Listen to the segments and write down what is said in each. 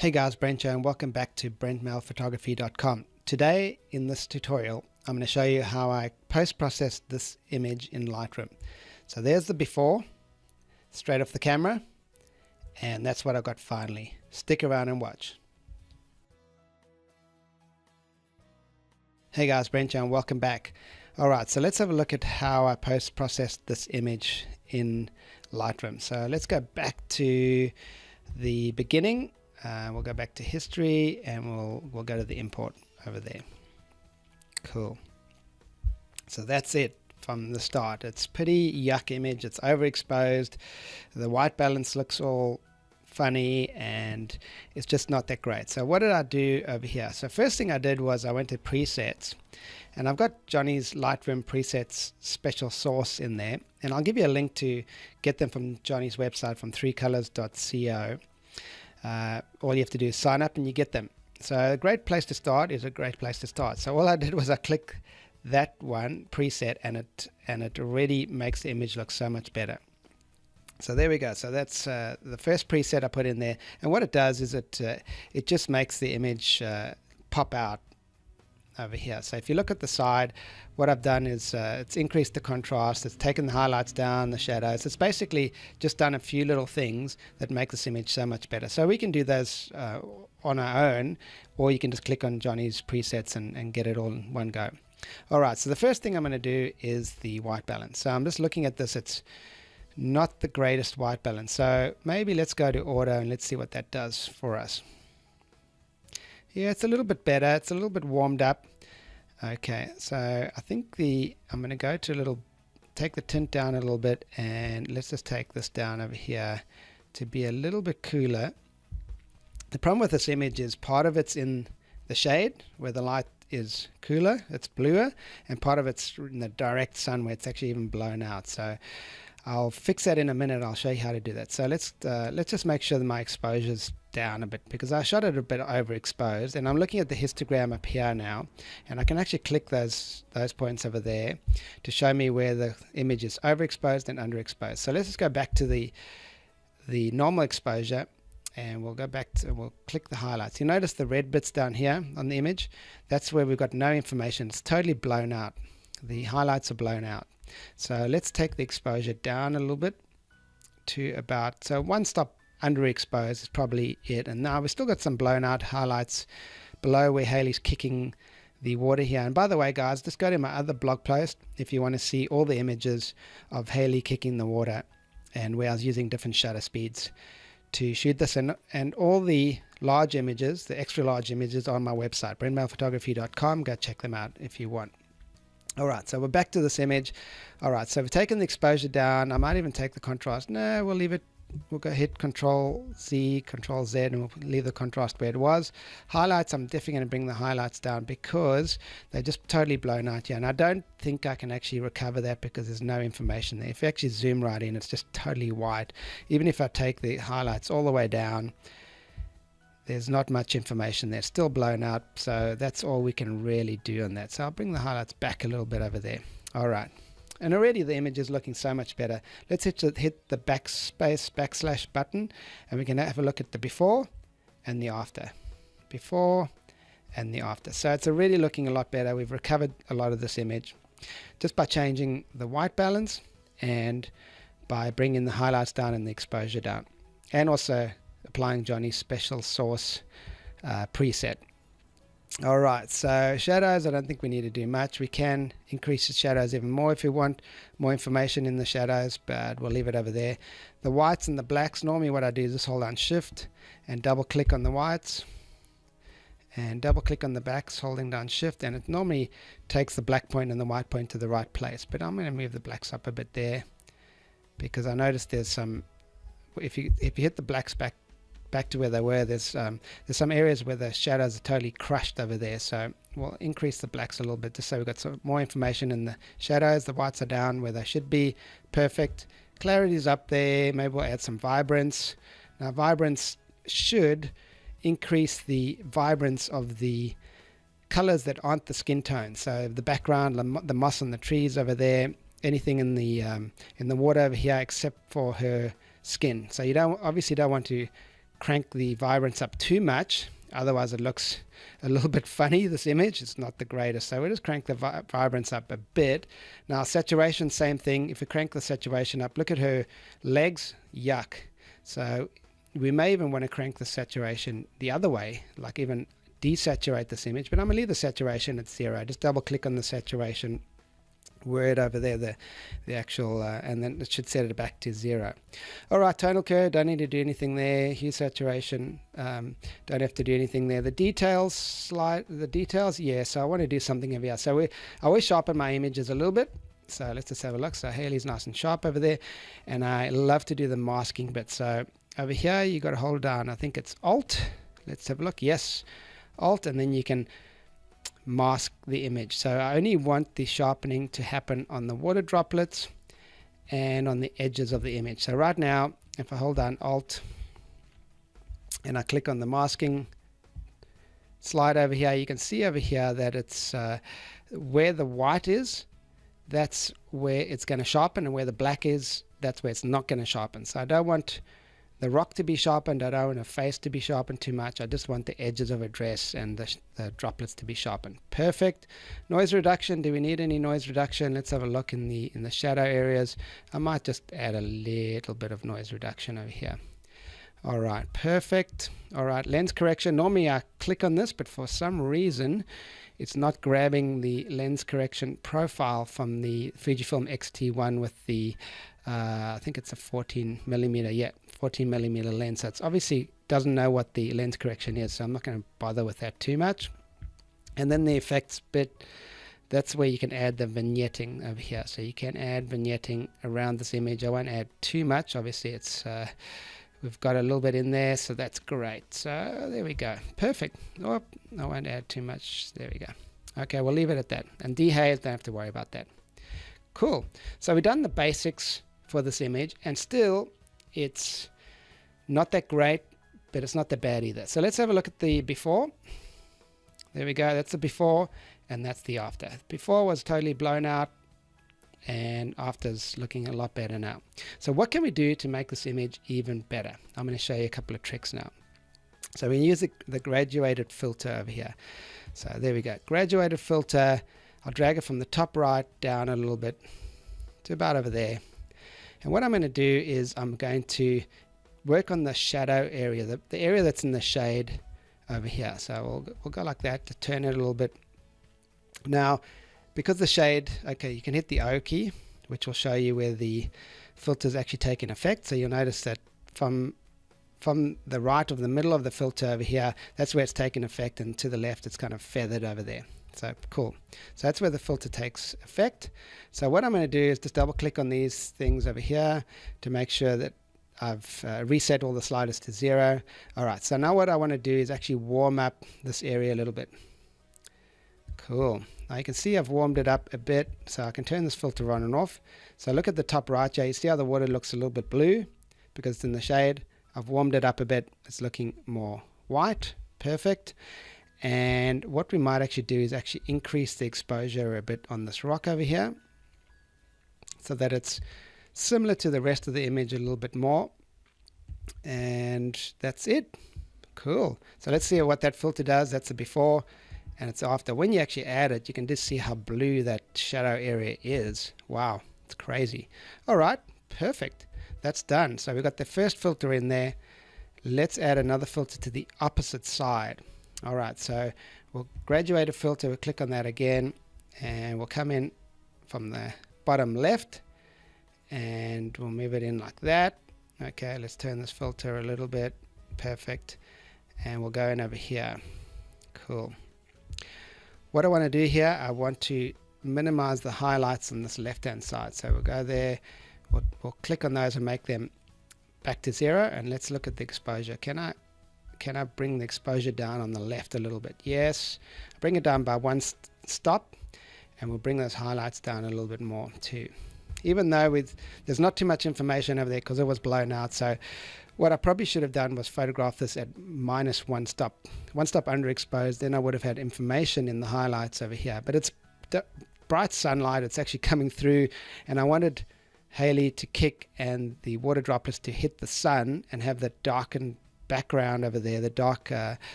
Hey guys, Brent here and welcome back to brentmailphotography.com. Today in this tutorial I'm going to show you how I post-process this image in Lightroom. So there's the before, straight off the camera, and that's what I've got finally. Stick around and watch. Hey guys, Brent here and welcome back. Alright, so let's have a look at how I post-processed this image in Lightroom. So let's go back to the beginning. We'll go back to history and we'll go to the import over there. Cool. So that's it from the start. It's pretty yuck image. It's overexposed. The white balance looks all funny and it's just not that great. So what did I do over here? So first thing I did was I went to presets, and I've got Johnny's Lightroom presets special source in there, and I'll give you a link to get them from Johnny's website from 3colors.co. All you have to do is sign up and you get them. So a great place to start is a great place to start. So all I did was I clicked that one preset and it already makes the image look so much better. So there we go. So that's the first preset I put in there, and what it does is it just makes the image pop out over here. So if you look at the side, what I've done is it's increased the contrast, it's taken the highlights down, the shadows. It's basically just done a few little things that make this image so much better. So we can do those on our own, or you can just click on Johnny's presets and get it all in one go. Alright, so the first thing I'm going to do is the white balance. So I'm just looking at this. It's not the greatest white balance, so maybe let's go to auto and let's see what that does for us. Yeah, it's a little bit better. It's a little bit warmed up. Okay, so I think I'm going to go to take the tint down a little bit, and let's just take this down over here to be a little bit cooler. The problem with this image is part of it's in the shade where the light is cooler, it's bluer, and part of it's in the direct sun where it's actually even blown out. So I'll fix that in a minute. I'll show you how to do that. So let's just make sure that my exposure's down a bit, because I shot it a bit overexposed, and I'm looking at the histogram up here now, and I can actually click those points over there to show me where the image is overexposed and underexposed. So let's just go back to the normal exposure, and we'll click the highlights. You notice the red bits down here on the image? That's where we've got no information. It's totally blown out. The highlights are blown out. So let's take the exposure down a little bit to about, so one stop underexposed is probably it. And now we've still got some blown out highlights below where Haley's kicking the water here. And by the way guys, just go to my other blog post if you want to see all the images of Haley kicking the water and where I was using different shutter speeds to shoot this, and all the large images, the extra large images, on my website brentmailphotography.com. Go check them out if you want. Alright, so we're back to this image. Alright, so we've taken the exposure down. I might even take the contrast. No, we'll leave it. We'll go hit Control Z, Control Z, and we'll leave the contrast where it was. Highlights, I'm definitely going to bring the highlights down because they're just totally blown out here. And I don't think I can actually recover that because there's no information there. If you actually zoom right in, it's just totally white. Even if I take the highlights all the way down, there's not much information there. Still blown out. So that's all we can really do on that. So I'll bring the highlights back a little bit over there. Alright. And already the image is looking so much better. Let's hit the backslash button, and we can have a look at the before and the after. Before and the after. So it's already looking a lot better. We've recovered a lot of this image just by changing the white balance and by bringing the highlights down and the exposure down, and also applying Johnny's special source preset. Alright, so shadows, I don't think we need to do much. We can increase the shadows even more if you want more information in the shadows, but we'll leave it over there. The whites and the blacks, normally what I do is just hold down Shift and double click on the whites and double click on the blacks, holding down Shift, and it normally takes the black point and the white point to the right place. But I'm going to move the blacks up a bit there because I noticed there's some, if you hit the blacks back to where they were, there's some areas where the shadows are totally crushed over there. So we'll increase the blacks a little bit just so we've got some more information in the shadows. The whites are down where they should be. Perfect. Clarity's up there. Maybe we'll add some vibrance. Now vibrance should increase the vibrance of the colors that aren't the skin tone. So the background, the moss on the trees over there, anything in the water over here except for her skin. So you obviously don't want to crank the vibrance up too much, otherwise it looks a little bit funny, this image. It's not the greatest. So we'll just crank the vibrance up a bit. Now saturation, same thing. If we crank the saturation up, look at her legs, yuck. So we may even want to crank the saturation the other way, like even desaturate this image, but I'm going to leave the saturation at 0. Just double click on the saturation word over there, the actual, and then it should set it back to 0. All right, tonal curve, don't need to do anything there. Hue saturation, don't have to do anything there. The details, yeah, so I want to do something over here. So I always sharpen my images a little bit. So let's just have a look. So Haley's nice and sharp over there, and I love to do the masking bit. So over here, you got to hold down, I think it's Alt. Let's have a look. Yes, Alt, and then you can mask the image. So I only want the sharpening to happen on the water droplets and on the edges of the image. So right now, if I hold down Alt and I click on the masking slide over here, you can see over here that it's where the white is, that's where it's going to sharpen, and where the black is, that's where it's not going to sharpen. So I don't want the rock to be sharpened, I don't want a face to be sharpened too much. I just want the edges of a dress and the droplets to be sharpened. Perfect. Noise reduction, do we need any noise reduction? Let's have a look in the shadow areas. I might just add a little bit of noise reduction over here. All right, perfect. All right, lens correction. Normally I click on this, but for some reason it's not grabbing the lens correction profile from the Fujifilm X-T1 with the I think it's a 14mm, yeah, 14mm lens. So it's obviously doesn't know what the lens correction is, so I'm not going to bother with that too much. And then the effects bit, that's where you can add the vignetting over here. So you can add vignetting around this image. I won't add too much. Obviously it's we've got a little bit in there, so that's great. So there we go. Perfect. Oh, I won't add too much. There we go. Okay, we'll leave it at that. And dehaze, don't have to worry about that. Cool. So we've done the basics for this image, and still it's not that great, but it's not that bad either. So let's have a look at the before. There we go. That's the before, and that's the after. Before was totally blown out, and after's looking a lot better now. So what can we do to make this image even better? I'm going to show you a couple of tricks now. So we use the graduated filter over here. So there we go. Graduated filter. I'll drag it from the top right down a little bit to about over there. And what I'm going to do is I'm going to work on the shadow area, the area that's in the shade over here. So we'll go like that to turn it a little bit. Now, because the shade, okay, you can hit the O key, which will show you where the filter's actually taking effect. So you'll notice that from the right of the middle of the filter over here, that's where it's taking effect, and to the left it's kind of feathered over there. So cool. So that's where the filter takes effect. So what I'm going to do is just double click on these things over here to make sure that I've reset all the sliders to 0. All right, so now what I want to do is actually warm up this area a little bit. Cool. Now you can see I've warmed it up a bit, so I can turn this filter on and off. So look at the top right here. You see how the water looks a little bit blue because it's in the shade. I've warmed it up a bit. It's looking more white. Perfect. And what we might actually do is actually increase the exposure a bit on this rock over here so that it's similar to the rest of the image a little bit more. And that's it. Cool. So let's see what that filter does. That's the before and it's after. When you actually add it, you can just see how blue that shadow area is. Wow, it's crazy. All right, perfect. That's done. So we've got the first filter in there. Let's add another filter to the opposite side. All right, so we'll graduate a filter, we'll click on that again, and we'll come in from the bottom left, and we'll move it in like that. Okay, let's turn this filter a little bit. Perfect. And we'll go in over here. Cool. What I want to do here, I want to minimize the highlights on this left-hand side. So we'll go there, we'll click on those and make them back to 0, and let's look at the exposure. Can I bring the exposure down on the left a little bit? Yes. Bring it down by one stop, and we'll bring those highlights down a little bit more too. Even though there's not too much information over there because it was blown out. So what I probably should have done was photograph this at -1 stop. 1 stop underexposed, then I would have had information in the highlights over here. But it's bright sunlight, it's actually coming through, and I wanted Haley to kick and the water droplets to hit the sun and have that darkened background over there, the dark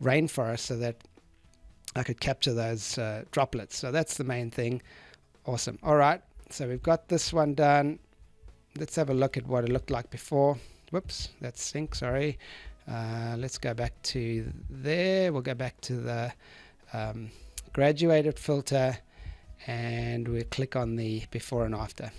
rainforest, so that I could capture those droplets. So that's the main thing. Awesome. All right, so we've got this one done. Let's have a look at what it looked like before. Whoops, that's sync, sorry. Let's go back to there. We'll go back to the graduated filter, and we'll click on the before and after.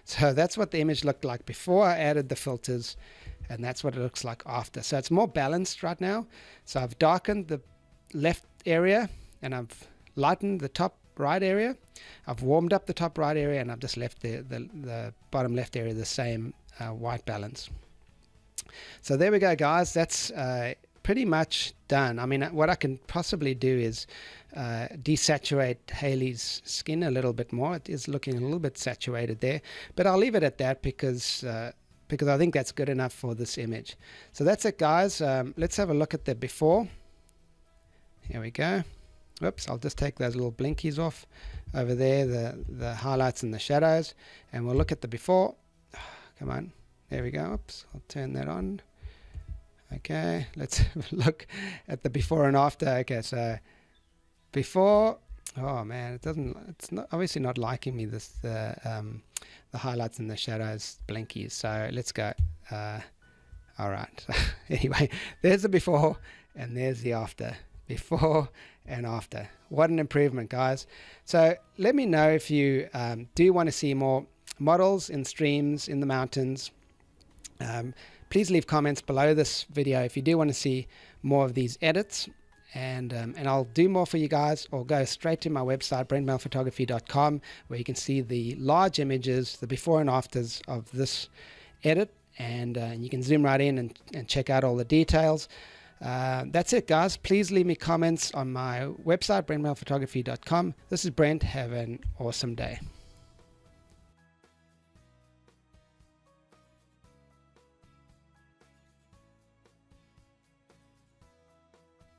So that's what the image looked like before I added the filters, and that's what it looks like after. So it's more balanced right now. So I've darkened the left area, and I've lightened the top right area. I've warmed up the top right area, and I've just left the bottom left area the same white balance. So there we go, guys. That's pretty much done. I mean, what I can possibly do is desaturate Haley's skin a little bit more. It is looking a little bit saturated there, but I'll leave it at that because I think that's good enough for this image. So that's it, guys. Let's have a look at the before. Here we go. Whoops, I'll just take those little blinkies off over there, the highlights and the shadows, and we'll look at the before. Come on. There we go. Oops, I'll turn that on. Okay, let's have a look at the before and after. Okay, so before, oh man, it's not obviously not liking me the highlights and the shadows blinkies. So let's go. All right. Anyway, there's the before and there's the after. Before and after. What an improvement, guys. So let me know if you do want to see more models in streams in the mountains. Please leave comments below this video if you do want to see more of these edits, and I'll do more for you guys, or go straight to my website, brentphotography.com, where you can see the large images, the before and afters of this edit, and you can zoom right in and check out all the details. That's it, guys. Please leave me comments on my website, brentphotography.com. This is Brent. Have an awesome day.